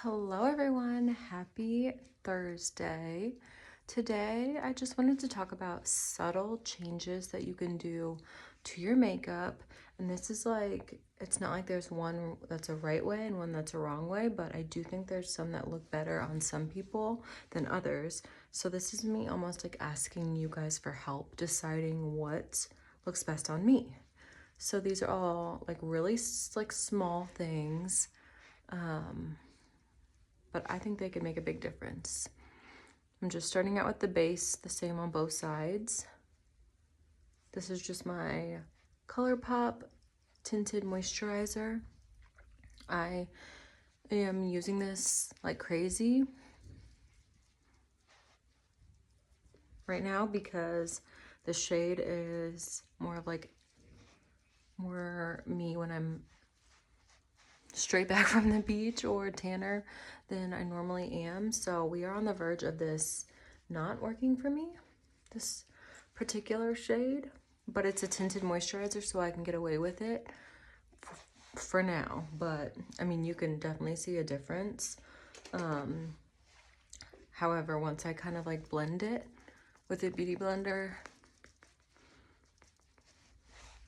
Hello everyone, happy Thursday. Today I just wanted to talk about subtle changes that you can do to your makeup. And this is like, it's not like there's one that's a right way and one that's a wrong way, but I do think there's some that look better on some people than others. So this is me almost like asking you guys for help deciding what looks best on me. So these are all like really like small things. But I think they could make a big difference. I'm just starting out with the base, the same on both sides. This is just my ColourPop Tinted Moisturizer. I am using this like crazy right now because the shade is more me when I'm straight back from the beach or tanner than I normally am. So we are on the verge of this not working for me, this particular shade, but it's a tinted moisturizer, so I can get away with it for now. But I mean, you can definitely see a difference. However, once I kind of like blend it with a beauty blender,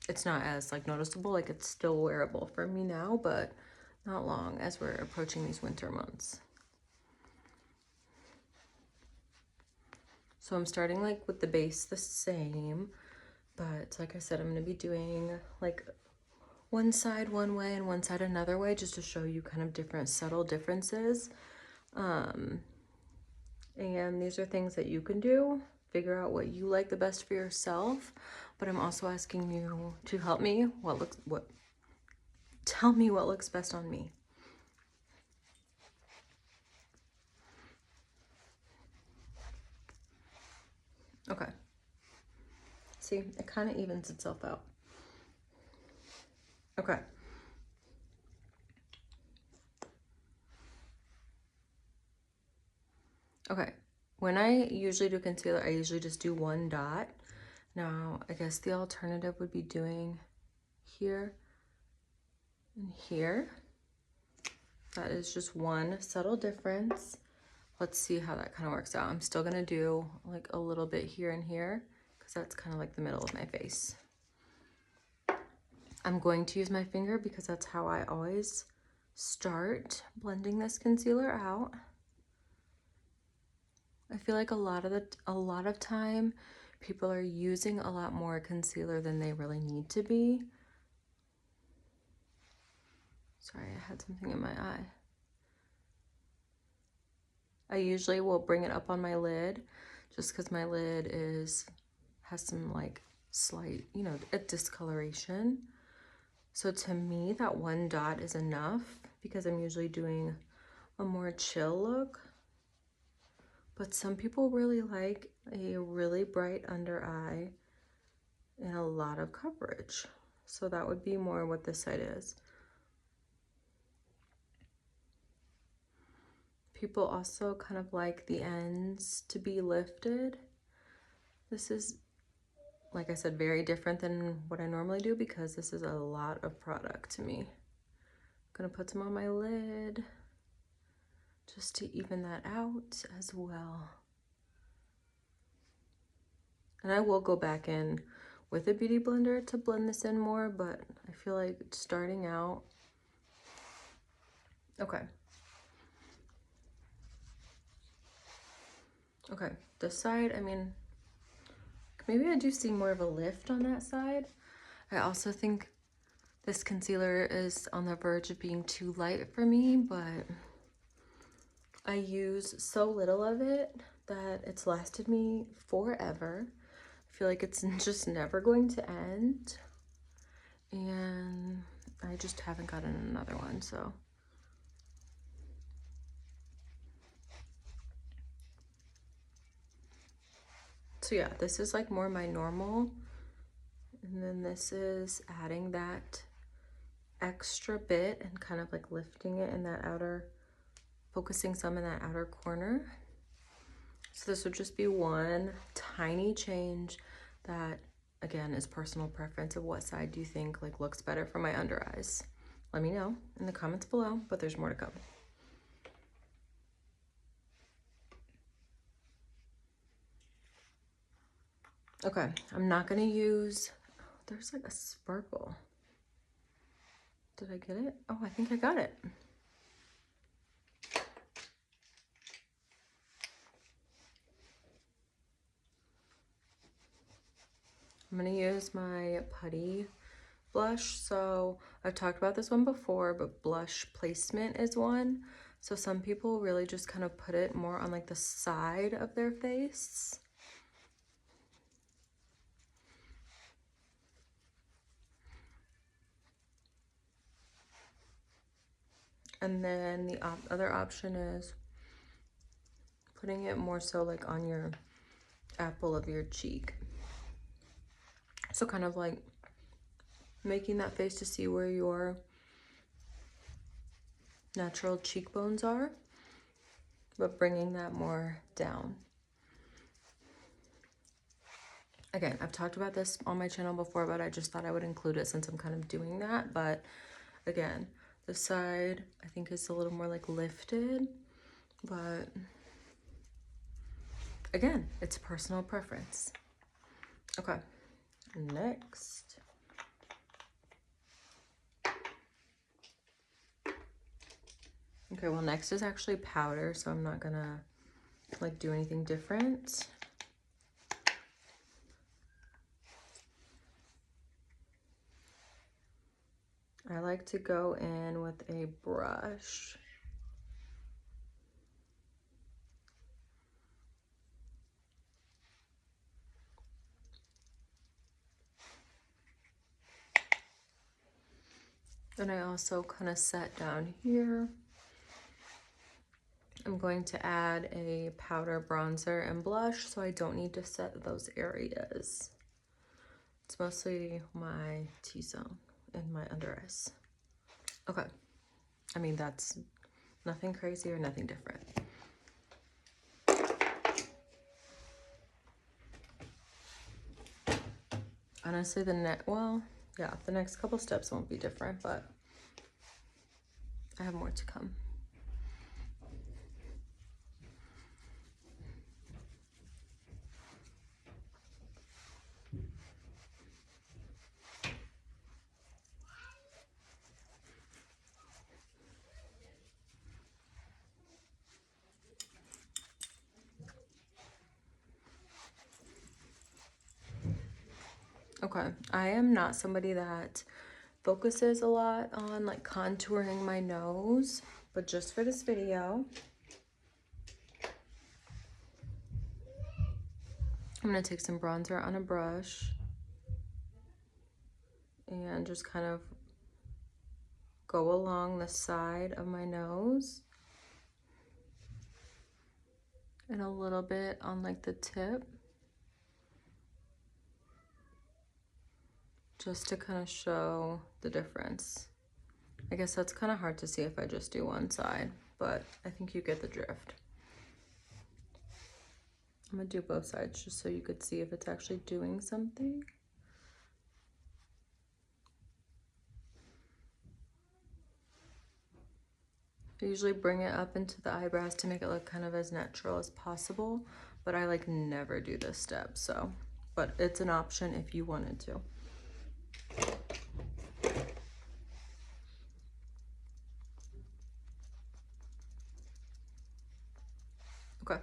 it's not as like noticeable. Like, it's still wearable for me now, but not long as we're approaching these winter months. So I'm starting like with the base the same, but like I said, I'm gonna be doing like one side one way and one side another way, just to show you kind of different subtle differences. And these are things that you can do, figure out what you like the best for yourself. But I'm also asking you to help me tell me what looks best on me. Okay. See, it kind of evens itself out. Okay. Okay. When I usually do concealer, I usually just do one dot. Now, I guess the alternative would be doing here and here. That is just one subtle difference. Let's see how that kind of works out. I'm still gonna do like a little bit here and here because that's kind of like the middle of my face. I'm going to use my finger because that's how I always start blending this concealer out. I feel like a lot of time people are using a lot more concealer than they really need to be. Sorry, I had something in my eye. I usually will bring it up on my lid just because my lid has some like slight, you know, a discoloration. So to me, that one dot is enough because I'm usually doing a more chill look. But some people really like a really bright under eye and a lot of coverage. So that would be more what this side is. People also kind of like the ends to be lifted. This is, like I said, very different than what I normally do because this is a lot of product to me. I'm gonna put some on my lid just to even that out as well. And I will go back in with a beauty blender to blend this in more, but I feel like starting out, okay. Okay, this side, I mean, maybe I do see more of a lift on that side. I also think this concealer is on the verge of being too light for me, but I use so little of it that it's lasted me forever. I feel like it's just never going to end. And I just haven't gotten another one, so. So yeah, this is like more my normal. And then this is adding that extra bit and kind of like lifting it in that outer, focusing some in that outer corner. So this would just be one tiny change that, again, is personal preference of what side do you think like looks better for my under eyes. Let me know in the comments below, but there's more to come. Okay, I'm not gonna use, there's like a sparkle. Did I get it? Oh, I think I got it. I'm gonna use my Putty blush. So I've talked about this one before, but blush placement is one. So some people really just kind of put it more on like the side of their face. And then the other option is putting it more so like on your apple of your cheek. So kind of like making that face to see where your natural cheekbones are, but bringing that more down. Again, I've talked about this on my channel before, but I just thought I would include it since I'm kind of doing that. But again, the side I think is a little more like lifted, but again, it's personal preference. Okay, next. Okay, well, next is actually powder, so I'm not gonna like do anything different. I like to go in with a brush. And I also kind of set down here. I'm going to add a powder, bronzer, and blush, so I don't need to set those areas. It's mostly my T-zone and my under eyes. Okay. I mean, that's nothing crazy or nothing different. Honestly, the next couple steps won't be different, but I have more to come. Okay, I am not somebody that focuses a lot on like contouring my nose, but just for this video, I'm gonna take some bronzer on a brush and just kind of go along the side of my nose and a little bit on like the tip, just to kind of show the difference. I guess that's kind of hard to see if I just do one side, but I think you get the drift. I'm gonna do both sides just so you could see if it's actually doing something. I usually bring it up into the eyebrows to make it look kind of as natural as possible, but I like never do this step, so, but it's an option if you wanted to. Okay.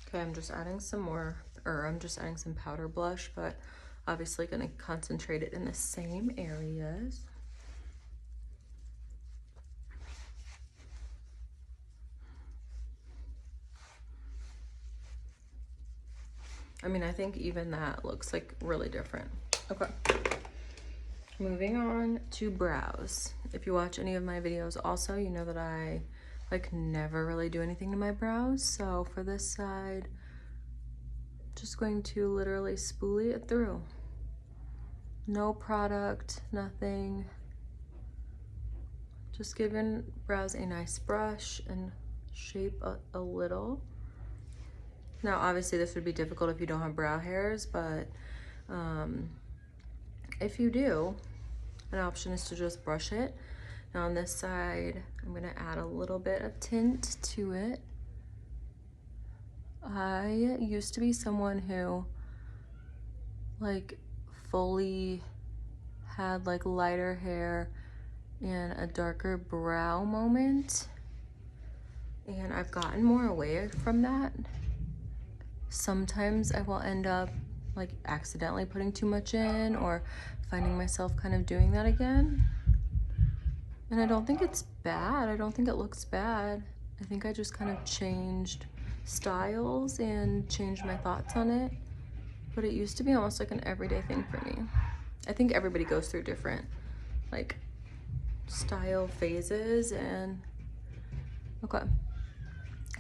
Okay, I'm just adding some more, or I'm just adding some powder blush, but obviously gonna concentrate it in the same areas. I mean, I think even that looks like really different. Okay. Moving on to brows. If you watch any of my videos also, you know that I like never really do anything to my brows. So for this side, just going to literally spoolie it through. No product, nothing. Just give your brows a nice brush and shape a little. Now, obviously this would be difficult if you don't have brow hairs, but if you do, an option is to just brush it. Now on this side, I'm gonna add a little bit of tint to it. I used to be someone who like fully had like lighter hair and a darker brow moment, and I've gotten more away from that. Sometimes I will end up like accidentally putting too much in or finding myself kind of doing that again. And I don't think it's bad. I don't think it looks bad. I think I just kind of changed styles and changed my thoughts on it. But it used to be almost like an everyday thing for me. I think everybody goes through different like style phases, and okay.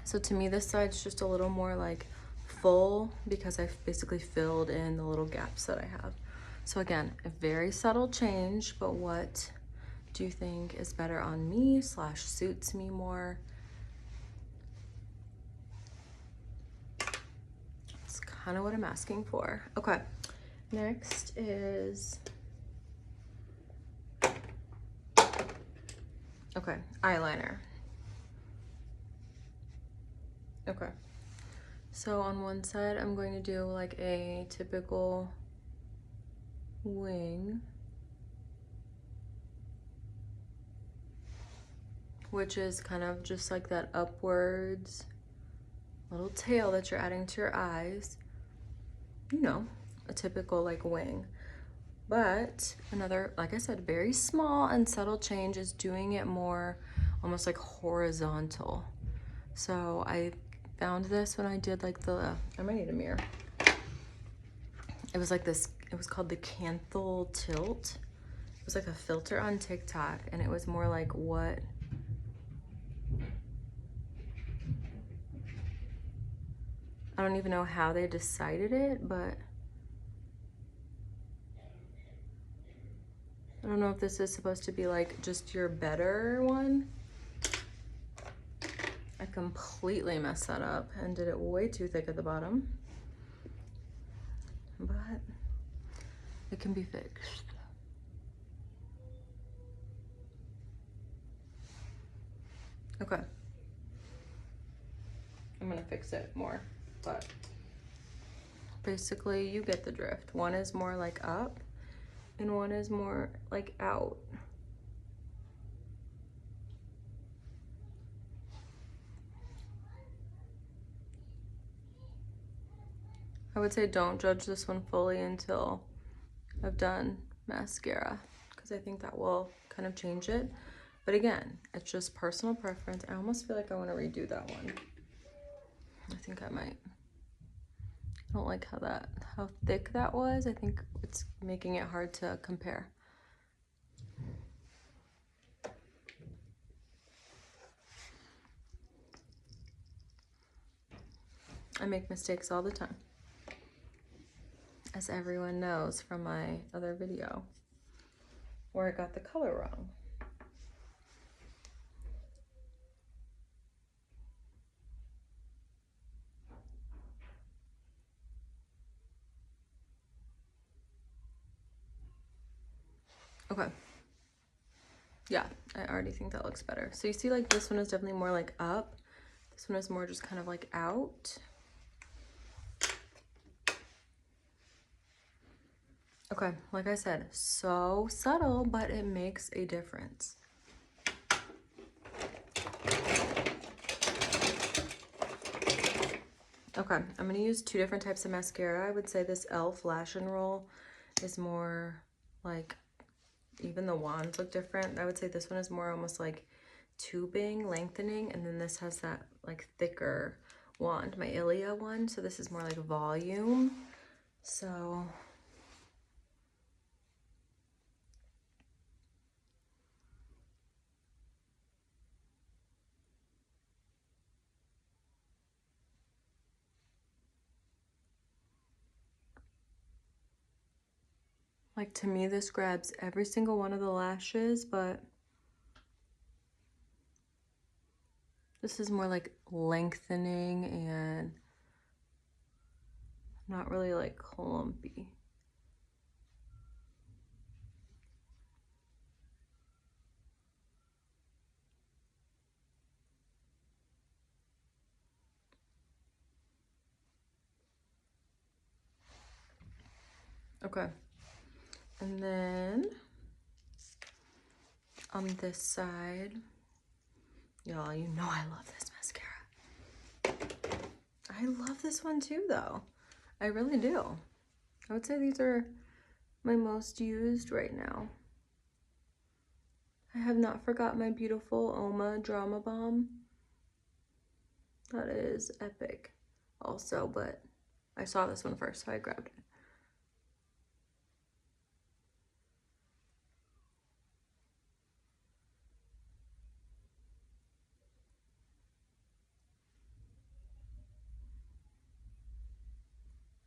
So to me, this side's just a little more like full because I've basically filled in the little gaps that I have. So again, a very subtle change, but what do you think is better on me / suits me more? That's kind of what I'm asking for. Okay, next is, okay, eyeliner. Okay, so on one side, I'm going to do like a typical wing, which is kind of just like that upwards little tail that you're adding to your eyes. You know, a typical like wing. But another, like I said, very small and subtle change is doing it more almost like horizontal. So I found this when I did like I might need a mirror. It was like this, it was called the Canthal Tilt. It was like a filter on TikTok, and it was more like what I don't even know how they decided it, but I don't know if this is supposed to be like just your better one. I completely messed that up and did it way too thick at the bottom, but it can be fixed. Okay. I'm gonna fix it more, but basically you get the drift. One is more like up and one is more like out. I would say don't judge this one fully until I've done mascara, because I think that will kind of change it. But again, it's just personal preference. I almost feel like I want to redo that one. I think I might. I don't like how thick that was. I think it's making it hard to compare. I make mistakes all the time, as everyone knows from my other video where I got the color wrong. Okay. Yeah, I already think that looks better. So you see, like, this one is definitely more like up. This one is more just kind of like out. Okay, like I said, so subtle, but it makes a difference. Okay, I'm gonna use two different types of mascara. I would say this e.l.f. Lash and Roll is more like, even the wands look different. I would say this one is more almost like tubing, lengthening, and then this has that like thicker wand, my Ilia one. So this is more like volume. So like, to me, this grabs every single one of the lashes, but this is more like lengthening and not really like clumpy. Okay. And then on this side, y'all, you know I love this mascara. I love this one too, though. I really do. I would say these are my most used right now. I have not forgot my beautiful Oma Drama Bomb. That is epic also, but I saw this one first, so I grabbed it.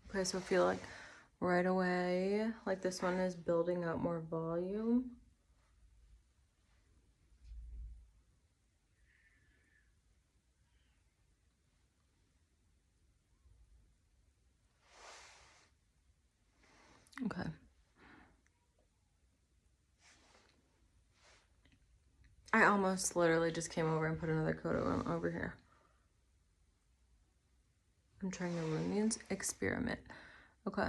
Okay, so I feel like right away, like this one is building up more volume. Okay. I almost literally just came over and put another coat on over here. I'm trying to ruin the experiment. Okay.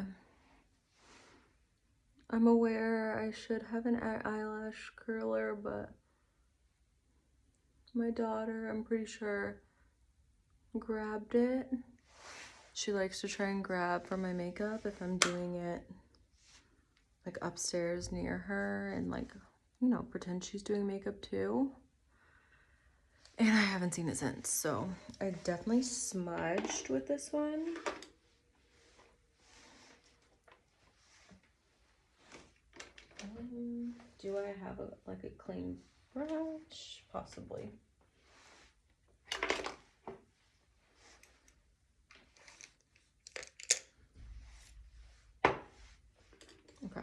I'm aware I should have an eyelash curler, but my daughter, I'm pretty sure, grabbed it. She likes to try and grab for my makeup if I'm doing it like upstairs near her and like, you know, pretend she's doing makeup too. And I haven't seen it since, so I definitely smudged with this one. Do I have like a clean brush? Possibly. Okay,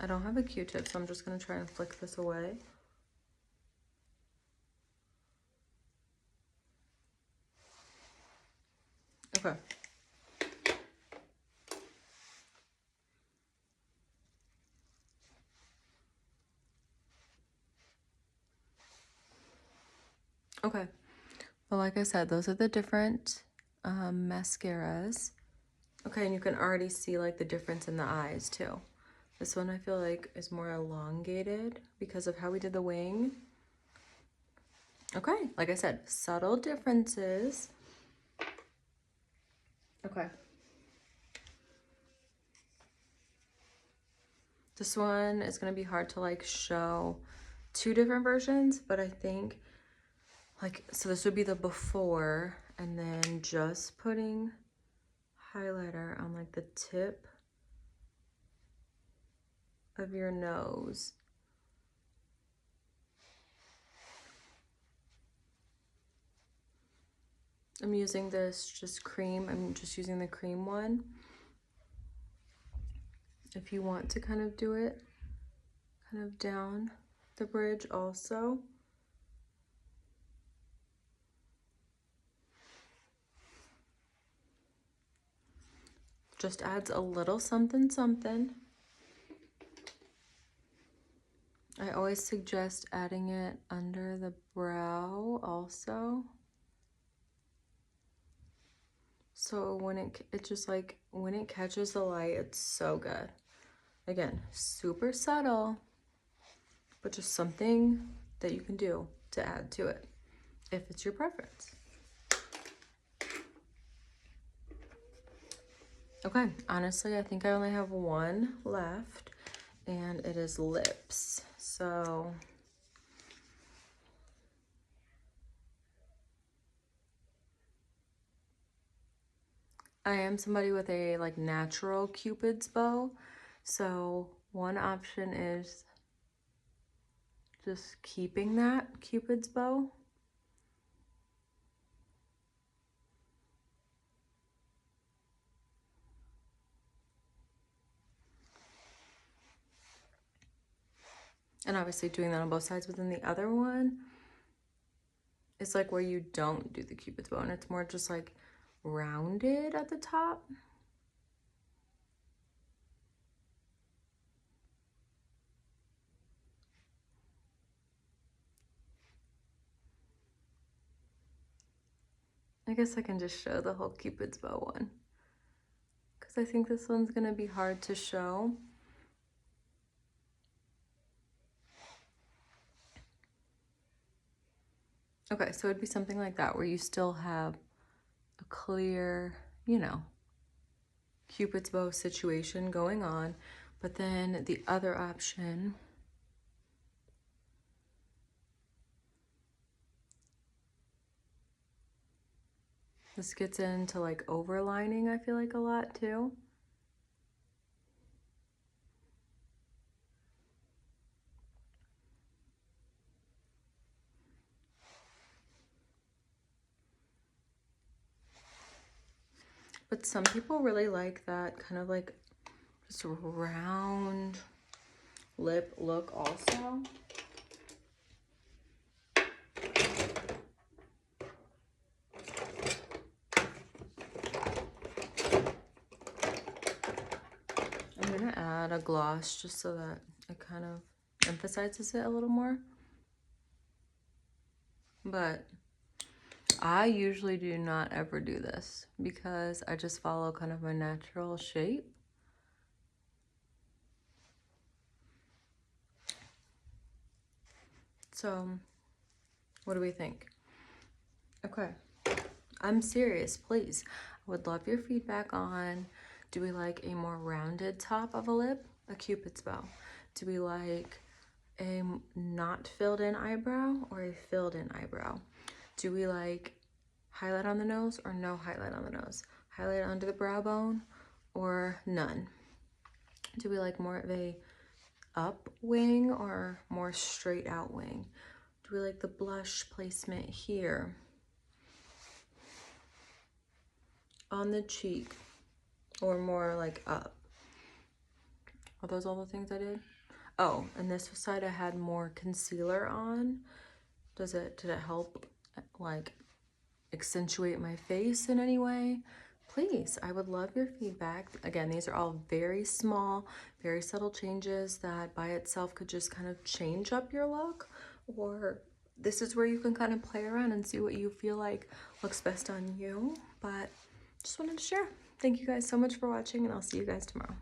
I don't have a Q-tip, so I'm just gonna try and flick this away. Okay. Okay, well, like I said, those are the different mascaras. Okay, and you can already see like the difference in the eyes too. This one I feel like is more elongated because of how we did the wing. Okay, like I said, subtle differences. Okay. This one is gonna be hard to like show two different versions, but I think like, so this would be the before and then just putting highlighter on like the tip of your nose. I'm using this just cream. I'm just using the cream one. If you want to kind of do it kind of down the bridge also. Just adds a little something something. I always suggest adding it under the brow also. So when it just like, when it catches the light, it's so good. Again, super subtle, but just something that you can do to add to it if it's your preference. Okay, honestly, I think I only have one left, and it is lips. So I am somebody with a like natural Cupid's bow. So one option is just keeping that Cupid's bow. And obviously doing that on both sides, but then the other one is like where you don't do the Cupid's bow and it's more just like rounded at the top. I guess I can just show the whole Cupid's bow one because I think this one's gonna be hard to show. Okay, so it'd be something like that where you still have a clear, you know, Cupid's bow situation going on, but then the other option this gets into like overlining, I feel like a lot too. But some people really like that kind of like just round lip look also. I'm gonna add a gloss just so that it kind of emphasizes it a little more. But I usually do not ever do this because I just follow kind of my natural shape. So, what do we think? Okay, I'm serious, please. I would love your feedback on, do we like a more rounded top of a lip, a Cupid's bow? Do we like a not filled in eyebrow or a filled in eyebrow? Do we like highlight on the nose or no highlight on the nose? Highlight under the brow bone or none? Do we like more of a up wing or more straight out wing? Do we like the blush placement here on the cheek or more like up? Are those all the things I did? Oh, and this side I had more concealer on. Did it help like accentuate my face in any way? Please, I would love your feedback. Again, these are all very small, very subtle changes that by itself could just kind of change up your look, or this is where you can kind of play around and see what you feel like looks best on you. But just wanted to share. Thank you guys so much for watching, and I'll see you guys tomorrow.